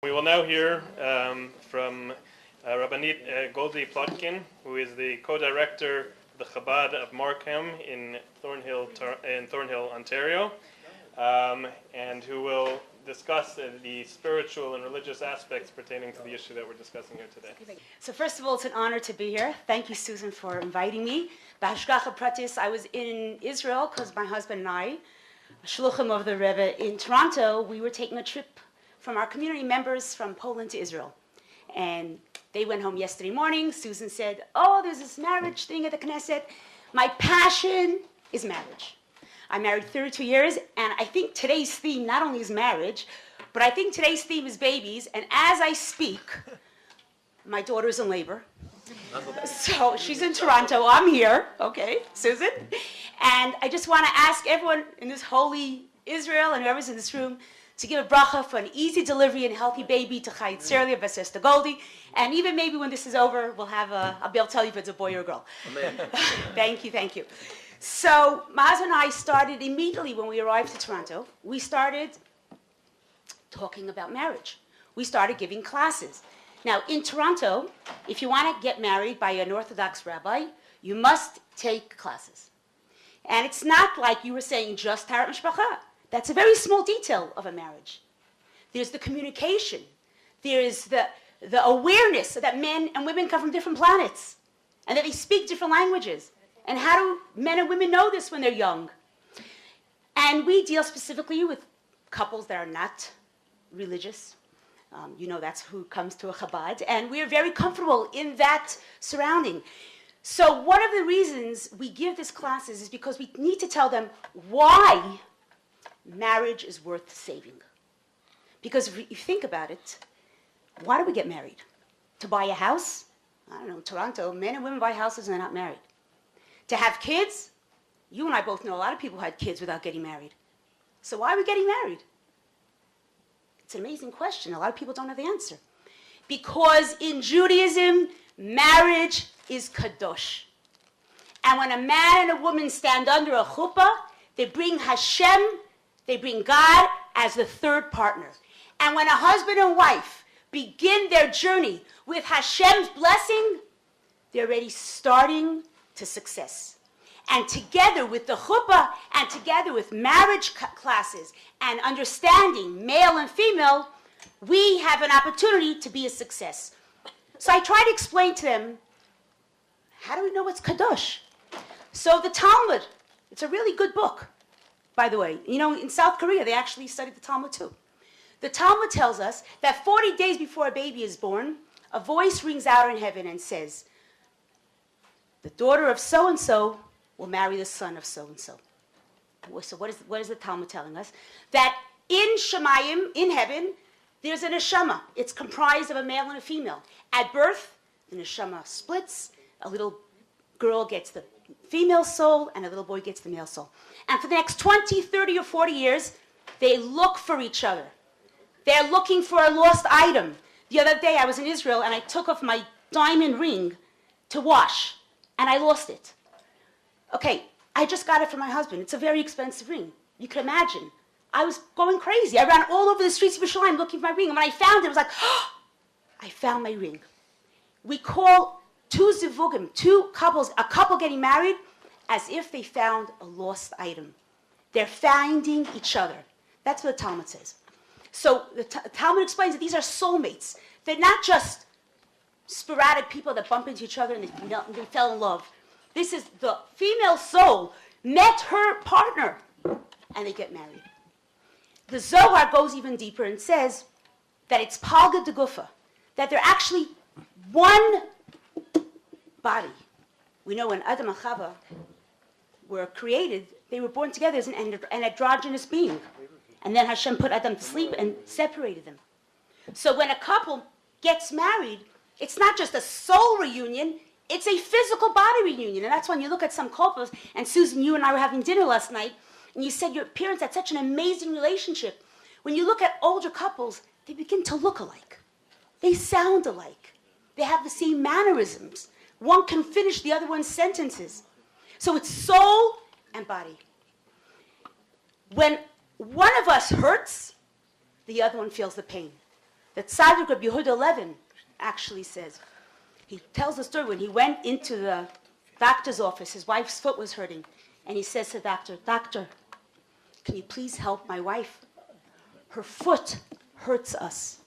We will now hear from Rebbetzin Goldie Plotkin, who is the co-director of the Chabad of Markham in Thornhill, Ontario, and who will discuss the spiritual and religious aspects pertaining to the issue that we're discussing here today. So first of all, it's an honor to be here. Thank you, Susan, for inviting me. B'hashgacha pratis, I was in Israel because my husband and I, shluchim of the Rebbe in Toronto, we were taking a trip from our community members from Poland to Israel. And they went home yesterday morning. Susan said, oh, there's this marriage thing at the Knesset. My passion is marriage. I'm married 32 years, and I think today's theme not only is marriage, but I think today's theme is babies. And as I speak, my daughter's in labor. So she's in Toronto, I'm here, okay, Susan. And I just want to ask everyone in this holy Israel and whoever's in this room to give a bracha for an easy delivery and healthy baby to Chayit Serlia, Rebbetzin Goldie. And even maybe when this is over, I'll be able to tell you if it's a boy or a girl. Thank you. So Maz and I started immediately when we arrived to Toronto. We started talking about marriage. We started giving classes. Now in Toronto, if you want to get married by an Orthodox rabbi, you must take classes. And it's not like you were saying just Tarat Mishpacha. That's a very small detail of a marriage. There's the communication. There's the awareness that men and women come from different planets and that they speak different languages. And how do men and women know this when they're young? And we deal specifically with couples that are not religious. That's who comes to a Chabad. And we're very comfortable in that surrounding. So one of the reasons we give these classes is because we need to tell them why marriage is worth saving. Because if you think about it, why do we get married? To buy a house? I don't know, in Toronto, men and women buy houses and they're not married. To have kids? You and I both know a lot of people who had kids without getting married. So why are we getting married? It's an amazing question. A lot of people don't know the answer. Because in Judaism, marriage is kadosh. And when a man and a woman stand under a chuppah, they bring Hashem, they bring God as the third partner. And when a husband and wife begin their journey with Hashem's blessing, they're already starting to success. And together with the chuppah and together with marriage classes and understanding male and female, we have an opportunity to be a success. So I try to explain to them, how do we know what's kadosh? So the Talmud, it's a really good book, by the way. In South Korea, they actually studied the Talmud too. The Talmud tells us that 40 days before a baby is born, a voice rings out in heaven and says, the daughter of so-and-so will marry the son of so-and-so. So what is the Talmud telling us? That in Shemayim, in heaven, there's a neshama. It's comprised of a male and a female. At birth, the neshama splits. A little girl gets the female soul, and a little boy gets the male soul. And for the next 20, 30, or 40 years, they look for each other. They're looking for a lost item. The other day, I was in Israel, and I took off my diamond ring to wash, and I lost it. Okay, I just got it from my husband. It's a very expensive ring. You can imagine. I was going crazy. I ran all over the streets of Yerushalayim looking for my ring, and when I found it, I was like, oh, I found my ring. We call two zivugim, two couples, a couple getting married, as if they found a lost item. They're finding each other. That's what the Talmud says. So the Talmud explains that these are soulmates. They're not just sporadic people that bump into each other and they fell in love. This is the female soul met her partner and they get married. The Zohar goes even deeper and says that it's palga de gufa, that they're actually one body. We know when Adam and Chava were created, they were born together as an androgynous being. And then Hashem put Adam to sleep and separated them. So when a couple gets married, it's not just a soul reunion, it's a physical body reunion. And that's when you look at some couples, and Susan, you and I were having dinner last night, and you said your parents had such an amazing relationship. When you look at older couples, they begin to look alike. They sound alike. They have the same mannerisms. One can finish the other one's sentences. So it's soul and body. When one of us hurts, the other one feels the pain. The Tzaddik Rabbi Yehuda Levin actually says, he tells the story when he went into the doctor's office, his wife's foot was hurting, and he says to the doctor, "Doctor, can you please help my wife? Her foot hurts us.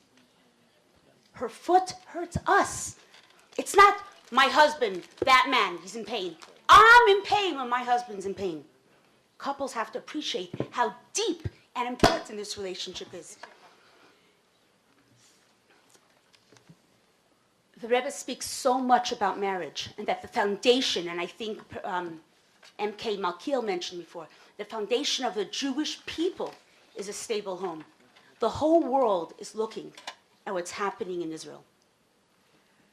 Her foot hurts us." It's not my husband, that man, he's in pain. I'm in pain when my husband's in pain. Couples have to appreciate how deep and important this relationship is. The Rebbe speaks so much about marriage and that the foundation, and I think M.K. Malkiel mentioned before, the foundation of the Jewish people is a stable home. The whole world is looking at what's happening in Israel.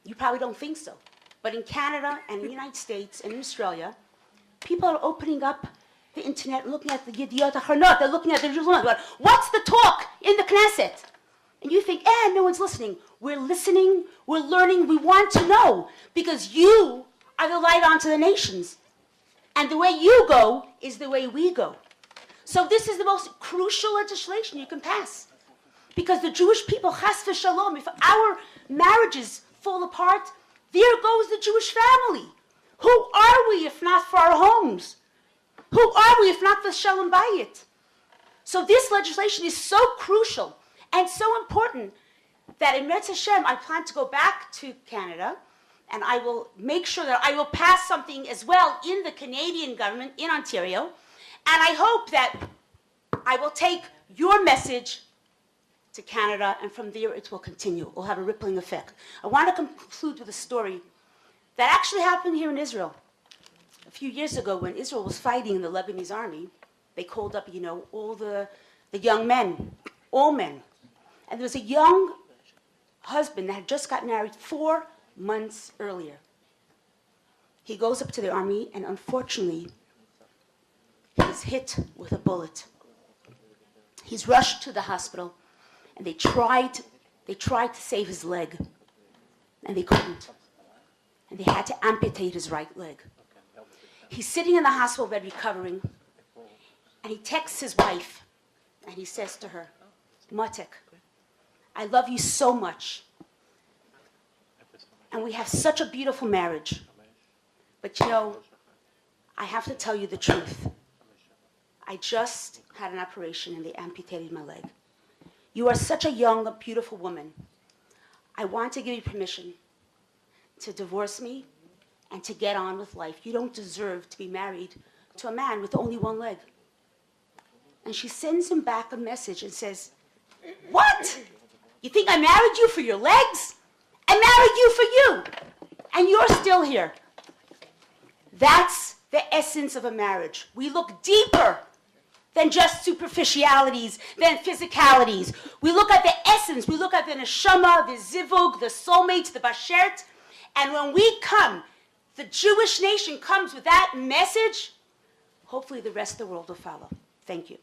You probably don't think so, but in Canada and in the United States and in Australia, people are opening up the internet, looking at the Yediot Acharnot, they're looking at the Jerusalem, what's the talk in the Knesset? And you think, no one's listening. We're listening, we're learning, we want to know, because you are the light onto the nations. And the way you go is the way we go. So this is the most crucial legislation you can pass. Because the Jewish people, chas v'shalom, if our marriages fall apart, there goes the Jewish family. Who are we if not for our homes? Who are we if not for Shalom Bayit? So this legislation is so crucial and so important that in Metz Hashem, I plan to go back to Canada, and I will make sure that I will pass something as well in the Canadian government in Ontario, and I hope that I will take your message to Canada, and from there it will continue. It will have a rippling effect. I want to conclude with a story that actually happened here in Israel. A few years ago, when Israel was fighting in the Lebanese army, they called up, all the young men, all men. And there was a young husband that had just got married 4 months earlier. He goes up to the army, and unfortunately, he's hit with a bullet. He's rushed to the hospital, and they tried to save his leg, and they couldn't. And they had to amputate his right leg. He's sitting in the hospital bed recovering, and he texts his wife, and he says to her, "Matek, I love you so much, and we have such a beautiful marriage, but I have to tell you the truth. I just had an operation and they amputated my leg. You are such a young, beautiful woman. I want to give you permission to divorce me and to get on with life. You don't deserve to be married to a man with only one leg." And she sends him back a message and says, "What? You think I married you for your legs? I married you for you, and you're still here." That's the essence of a marriage. We look deeper than just superficialities, than physicalities. We look at the essence. We look at the neshama, the zivug, the soulmate, the bashert. And when we come, the Jewish nation comes with that message, hopefully the rest of the world will follow. Thank you.